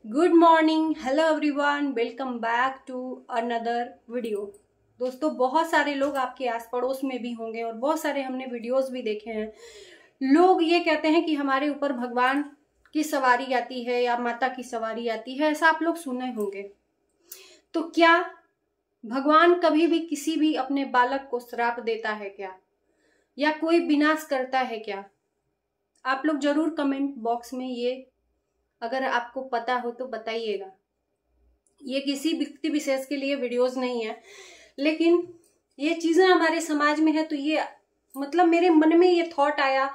Good morning, hello everyone, welcome back to another video. दोस्तों, बहुत सारे लोग आपके आस पड़ोस में भी होंगे और बहुत सारे हमने वीडियोस भी देखे हैं। लोग ये कहते हैं कि हमारे ऊपर भगवान की सवारी आती है या माता की सवारी आती है, ऐसा आप लोग सुने होंगे। तो क्या भगवान कभी भी किसी भी अपने बालक को श्राप देता है क्या, या कोई विनाश करता है क्या? आप लोग जरूर कमेंट बॉक्स में ये अगर आपको पता हो तो बताइएगा। ये किसी व्यक्ति विशेष के लिए वीडियोस नहीं है, लेकिन ये चीजें हमारे समाज में है, तो ये मतलब मेरे मन में ये थॉट आया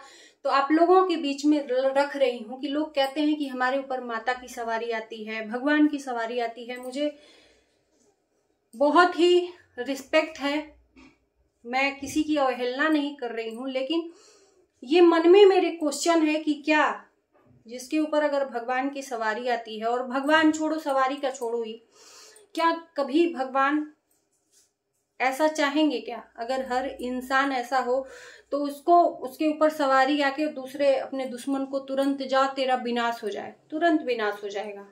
तो आप लोगों के बीच में रख रही हूँ कि लोग कहते हैं कि हमारे ऊपर माता की सवारी आती है, भगवान की सवारी आती है। मुझे बहुत ही रिस्पेक्ट है, मैं किसी की अवहेलना नहीं कर रही हूँ, लेकिन ये मन में मेरे क्वेश्चन है कि क्या जिसके ऊपर अगर भगवान की सवारी आती है, और भगवान छोड़ो, सवारी का छोड़ो ही, क्या कभी भगवान ऐसा चाहेंगे क्या? अगर हर इंसान ऐसा हो तो उसको उसके ऊपर सवारी आके दूसरे अपने दुश्मन को तुरंत जा तेरा विनाश हो जाए, तुरंत विनाश हो जाएगा।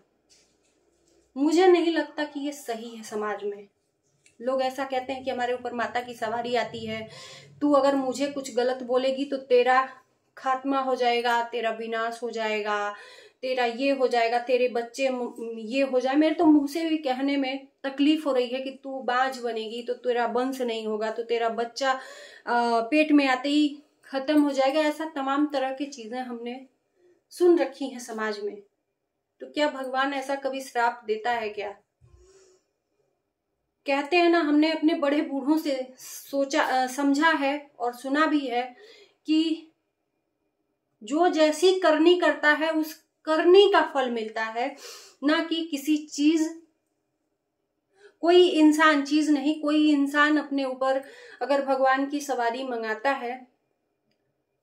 मुझे नहीं लगता कि ये सही है। समाज में लोग ऐसा कहते हैं कि हमारे ऊपर माता की सवारी आती है, तू अगर मुझे कुछ गलत बोलेगी तो तेरा खात्मा हो जाएगा, तेरा विनाश हो जाएगा, तेरा ये हो जाएगा, तेरे बच्चे ये हो जाए। मेरे तो मुंह से भी कहने में तकलीफ हो रही है कि तू बांझ बनेगी तो तेरा वंश नहीं होगा, तो तेरा बच्चा पेट में आते ही खत्म हो जाएगा। ऐसा तमाम तरह की चीजें हमने सुन रखी हैं समाज में। तो क्या भगवान ऐसा कभी श्राप देता है क्या? कहते हैं ना, हमने अपने बड़े बूढ़ों से सोचा समझा है और सुना भी है कि जो जैसी करनी करता है उस करनी का फल मिलता है, ना कि किसी चीज, कोई इंसान, चीज नहीं, कोई इंसान अपने ऊपर अगर भगवान की सवारी मंगाता है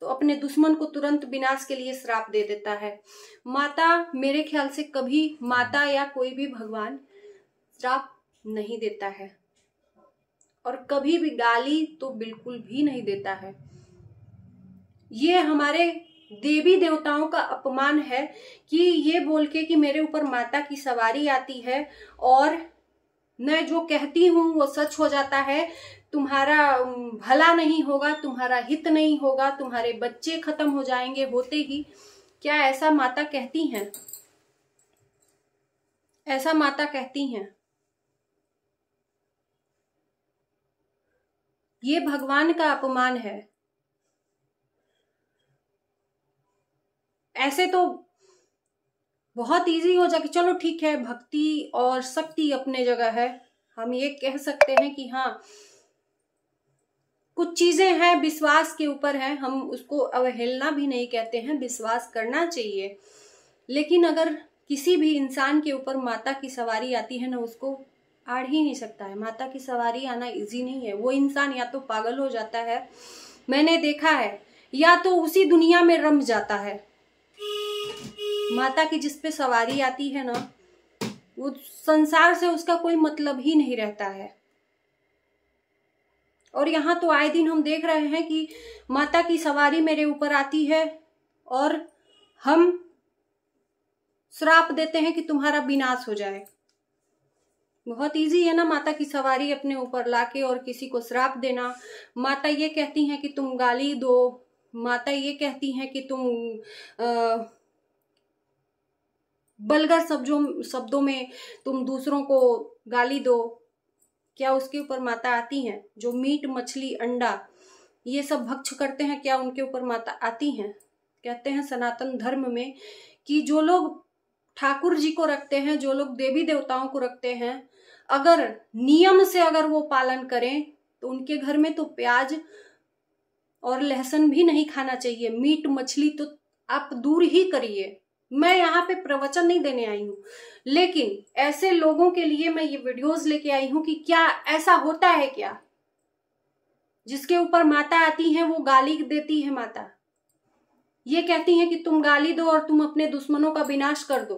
तो अपने दुश्मन को तुरंत विनाश के लिए श्राप दे देता है। माता, मेरे ख्याल से कभी माता या कोई भी भगवान श्राप नहीं देता है, और कभी भी गाली तो बिल्कुल भी नहीं देता है। ये हमारे देवी देवताओं का अपमान है कि ये बोल के कि मेरे ऊपर माता की सवारी आती है और मैं जो कहती हूं वो सच हो जाता है, तुम्हारा भला नहीं होगा, तुम्हारा हित नहीं होगा, तुम्हारे बच्चे खत्म हो जाएंगे होते ही। क्या ऐसा माता कहती हैं? ऐसा माता कहती हैं? ये भगवान का अपमान है। ऐसे तो बहुत इजी हो जाए कि चलो ठीक है, भक्ति और शक्ति अपने जगह है, हम ये कह सकते हैं कि हाँ कुछ चीजें हैं विश्वास के ऊपर है, हम उसको अवहेलना भी नहीं कहते हैं, विश्वास करना चाहिए। लेकिन अगर किसी भी इंसान के ऊपर माता की सवारी आती है ना, उसको आड़ ही नहीं सकता है। माता की सवारी आना इजी नहीं है। वो इंसान या तो पागल हो जाता है, मैंने देखा है, या तो उसी दुनिया में रम जाता है। माता की जिस पे सवारी आती है ना, वो संसार से उसका कोई मतलब ही नहीं रहता है। और यहाँ तो आए दिन हम देख रहे हैं कि माता की सवारी मेरे ऊपर आती है और हम श्राप देते हैं कि तुम्हारा विनाश हो जाए। बहुत इजी है ना माता की सवारी अपने ऊपर लाके और किसी को श्राप देना। माता ये कहती हैं कि तुम गाली दो, माता ये कहती हैं कि तुम वल्गर शब्दों में तुम दूसरों को गाली दो। क्या उसके ऊपर माता आती हैं? जो मीट मछली अंडा ये सब भक्ष करते हैं, क्या उनके ऊपर माता आती हैं? कहते हैं सनातन धर्म में कि जो लोग ठाकुर जी को रखते हैं, जो लोग देवी देवताओं को रखते हैं, अगर नियम से अगर वो पालन करें तो उनके घर में तो प्याज और लहसुन भी नहीं खाना चाहिए, मीट मछली तो आप दूर ही करिए। मैं यहाँ पे प्रवचन नहीं देने आई हूँ, लेकिन ऐसे लोगों के लिए मैं ये वीडियोस लेके आई हूँ कि क्या ऐसा होता है क्या? जिसके ऊपर माता आती है वो गाली देती है। माता ये कहती है कि तुम गाली दो और तुम अपने दुश्मनों का विनाश कर दो।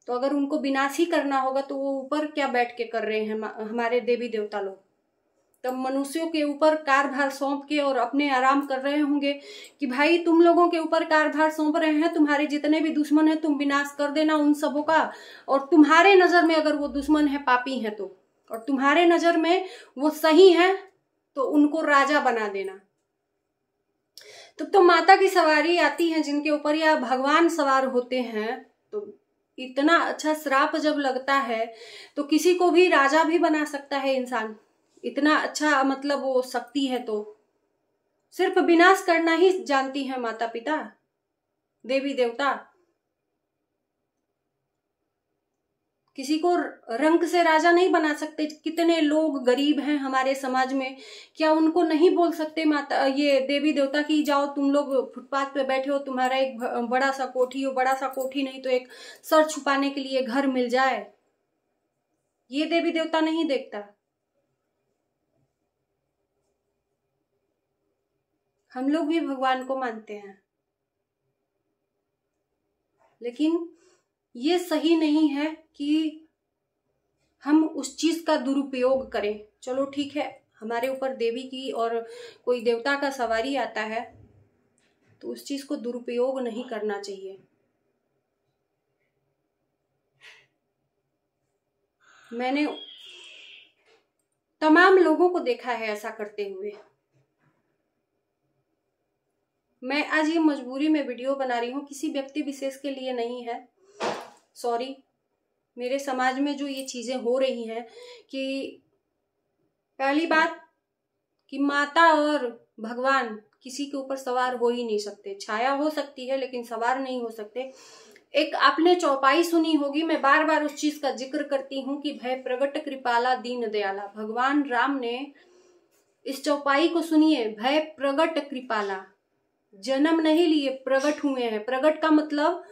तो अगर उनको विनाश ही करना होगा तो वो ऊपर क्या बैठ के कर रहे हैं हमारे देवी देवता लोग? तब मनुष्यों के ऊपर कार्यभार सौंप के और अपने आराम कर रहे होंगे कि भाई तुम लोगों के ऊपर कार्यभार सौंप रहे हैं, तुम्हारे जितने भी दुश्मन हैं तुम विनाश कर देना उन सबों का, और तुम्हारे नजर में अगर वो दुश्मन है पापी हैं तो, और तुम्हारे नजर में वो सही है तो उनको राजा बना देना। तो माता की सवारी आती है जिनके ऊपर या भगवान सवार होते हैं, तो इतना अच्छा श्राप जब लगता है तो किसी को भी राजा भी बना सकता है इंसान। इतना अच्छा मतलब वो शक्ति है, तो सिर्फ विनाश करना ही जानती है माता पिता, देवी देवता। किसी को रंक से राजा नहीं बना सकते। कितने लोग गरीब हैं हमारे समाज में, क्या उनको नहीं बोल सकते माता ये देवी देवता की जाओ तुम लोग फुटपाथ पे बैठे हो, तुम्हारा एक बड़ा सा कोठी हो, बड़ा सा कोठी नहीं तो एक सर छुपाने के लिए घर मिल जाए। ये देवी देवता नहीं देखता। हम लोग भी भगवान को मानते हैं, लेकिन ये सही नहीं है कि हम उस चीज का दुरुपयोग करें। चलो ठीक है, हमारे ऊपर देवी की और कोई देवता का सवारी आता है तो उस चीज को दुरुपयोग नहीं करना चाहिए। मैंने तमाम लोगों को देखा है ऐसा करते हुए। मैं आज ये मजबूरी में वीडियो बना रही हूँ, किसी व्यक्ति विशेष के लिए नहीं है, सॉरी। मेरे समाज में जो ये चीजें हो रही हैं कि पहली बात कि माता और भगवान किसी के ऊपर सवार हो ही नहीं सकते। छाया हो सकती है लेकिन सवार नहीं हो सकते। एक आपने चौपाई सुनी होगी, मैं बार बार उस चीज का जिक्र करती हूँ कि भय प्रगट कृपाला दीन दयाला। भगवान राम ने इस चौपाई को सुनिए, भय प्रगट कृपाला। जन्म नहीं लिए, प्रगट हुए हैं। प्रगट का मतलब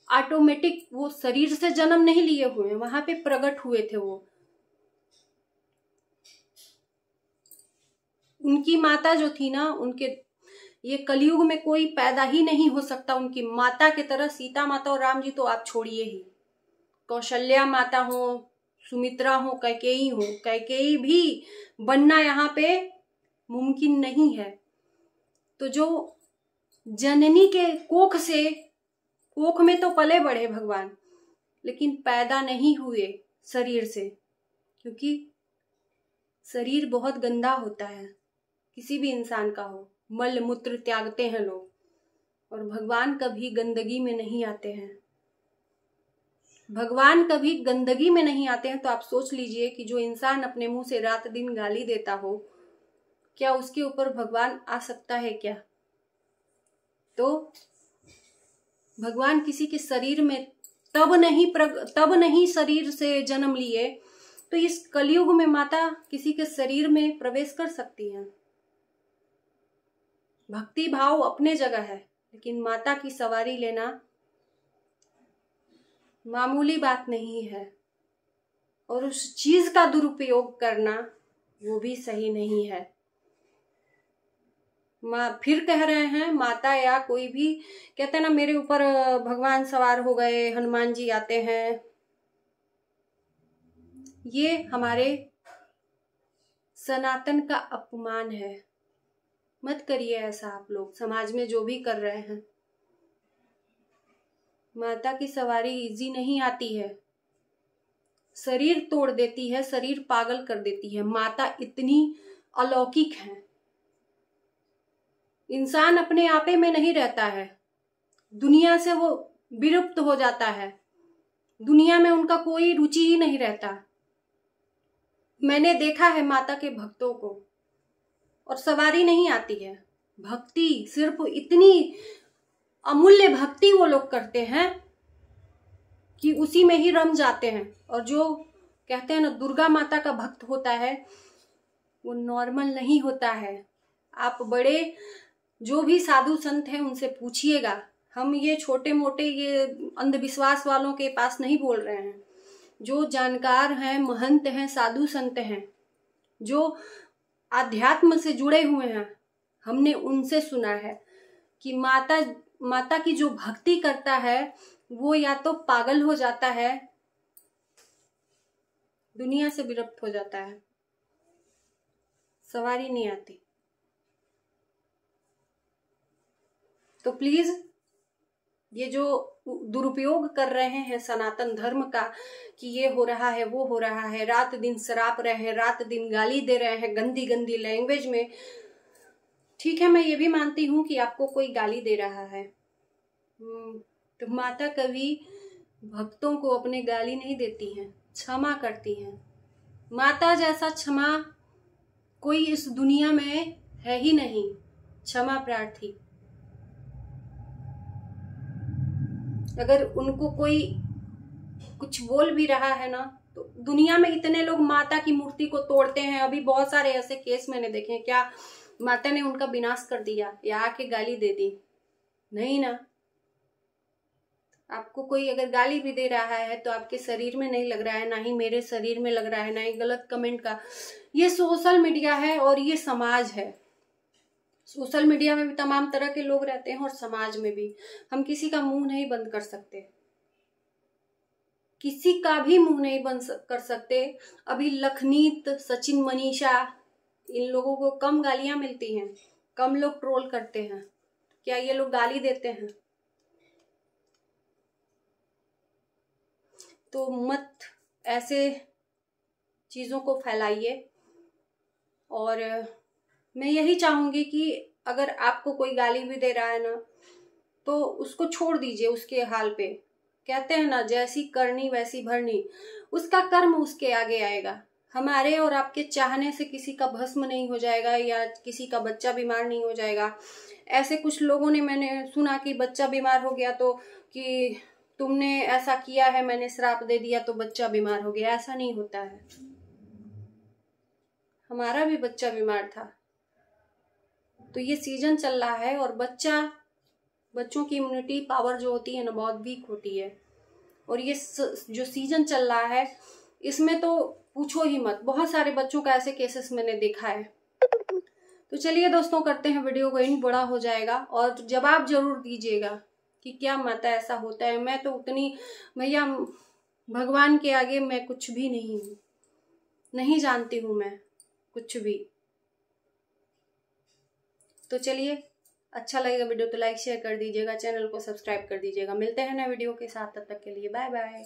ऑटोमेटिक, वो शरीर से जन्म नहीं लिए हुए हैं, वहां पे प्रगट हुए थे वो। उनकी माता जो थी ना, उनके ये कलयुग में कोई पैदा ही नहीं हो सकता उनकी माता की तरह। सीता माता और राम जी तो आप छोड़िए ही, कौशल्या माता हो, सुमित्रा हो, कैकेयी हो, कैकेयी भी बनना यहाँ पे मुमकिन नहीं है। तो जो जननी के कोख से, कोख में तो पले बढ़े भगवान, लेकिन पैदा नहीं हुए शरीर से, क्योंकि शरीर बहुत गंदा होता है, किसी भी इंसान का हो। मल मूत्र त्यागते हैं लोग, और भगवान कभी गंदगी में नहीं आते हैं। भगवान कभी गंदगी में नहीं आते हैं। तो आप सोच लीजिए कि जो इंसान अपने मुंह से रात दिन गाली देता हो, क्या उसके ऊपर भगवान आ सकता है क्या? तो भगवान किसी के शरीर में तब नहीं शरीर से जन्म लिए, तो इस कलयुग में माता किसी के शरीर में प्रवेश कर सकती है। भक्ति भाव अपने जगह है, लेकिन माता की सवारी लेना मामूली बात नहीं है, और उस चीज का दुरुपयोग करना वो भी सही नहीं है। फिर कह रहे हैं माता या कोई भी कहते हैं ना मेरे ऊपर भगवान सवार हो गए, हनुमान जी आते हैं। ये हमारे सनातन का अपमान है। मत करिए ऐसा आप लोग, समाज में जो भी कर रहे हैं। माता की सवारी इजी नहीं आती है, शरीर तोड़ देती है, शरीर पागल कर देती है। माता इतनी अलौकिक है। इंसान अपने आपे में नहीं रहता है, दुनिया से वो विलुप्त हो जाता है, दुनिया में उनका कोई रुचि ही नहीं रहता। मैंने देखा है माता के भक्तों को, और सवारी नहीं आती है। भक्ति सिर्फ इतनी अमूल्य भक्ति वो लोग करते हैं कि उसी में ही रम जाते हैं। और जो कहते हैं ना दुर्गा माता का भक्त होता है, वो नॉर्मल नहीं होता है। आप बड़े जो भी साधु संत हैं उनसे पूछिएगा। हम ये छोटे मोटे ये अंधविश्वास वालों के पास नहीं बोल रहे हैं। जो जानकार हैं, महंत हैं, साधु संत हैं, जो आध्यात्म से जुड़े हुए हैं, हमने उनसे सुना है कि माता की जो भक्ति करता है वो या तो पागल हो जाता है, दुनिया से विरक्त हो जाता है। सवारी नहीं आती। तो प्लीज ये जो दुरुपयोग कर रहे हैं सनातन धर्म का कि ये हो रहा है वो हो रहा है, रात दिन सराप रहे हैं, रात दिन गाली दे रहे हैं गंदी गंदी लैंग्वेज में। ठीक है, मैं ये भी मानती हूँ कि आपको कोई गाली दे रहा है, तो माता कभी भक्तों को अपने गाली नहीं देती हैं, क्षमा करती हैं। माता जैसा क्षमा कोई इस दुनिया में है ही नहीं, क्षमा प्रार्थी। अगर उनको कोई कुछ बोल भी रहा है ना, तो दुनिया में इतने लोग माता की मूर्ति को तोड़ते हैं। अभी बहुत सारे ऐसे केस मैंने देखे हैं। क्या माता ने उनका विनाश कर दिया या आके गाली दे दी? नहीं ना। आपको कोई अगर गाली भी दे रहा है तो आपके शरीर में नहीं लग रहा है, ना ही मेरे शरीर में लग रहा है, ना ही गलत कमेंट का। ये सोशल मीडिया है और ये समाज है। सोशल मीडिया में भी तमाम तरह के लोग रहते हैं और समाज में भी। हम किसी का मुंह नहीं बंद कर सकते, किसी का भी मुंह नहीं बंद कर सकते। अभी लखनीत, सचिन, मनीषा, इन लोगों को कम गालियां मिलती हैं, कम लोग ट्रोल करते हैं। क्या ये लोग गाली देते हैं? तो मत ऐसे चीजों को फैलाइए। और मैं यही चाहूंगी कि अगर आपको कोई गाली भी दे रहा है ना, तो उसको छोड़ दीजिए उसके हाल पे। कहते हैं ना, जैसी करनी वैसी भरनी। उसका कर्म उसके आगे आएगा। हमारे और आपके चाहने से किसी का भस्म नहीं हो जाएगा या किसी का बच्चा बीमार नहीं हो जाएगा। ऐसे कुछ लोगों ने, मैंने सुना कि बच्चा बीमार हो गया तो कि तुमने ऐसा किया है, मैंने श्राप दे दिया तो बच्चा बीमार हो गया। ऐसा नहीं होता है। हमारा भी बच्चा बीमार था। तो ये सीजन चल रहा है और बच्चों की इम्यूनिटी पावर जो होती है ना, बहुत वीक होती है। और ये जो सीजन चल रहा है इसमें तो पूछो ही मत। बहुत सारे बच्चों का ऐसे केसेस मैंने देखा है। तो चलिए दोस्तों, करते हैं वीडियो को एंड, बड़ा हो जाएगा। और जवाब जरूर दीजिएगा कि क्या माता ऐसा होता है। मैं तो उतनी, भैया भगवान के आगे मैं कुछ भी नहीं हूँ, नहीं जानती हूँ मैं कुछ भी। तो चलिए, अच्छा लगेगा वीडियो तो लाइक शेयर कर दीजिएगा, चैनल को सब्सक्राइब कर दीजिएगा। मिलते हैं नए वीडियो के साथ, तब तक के लिए बाय बाय।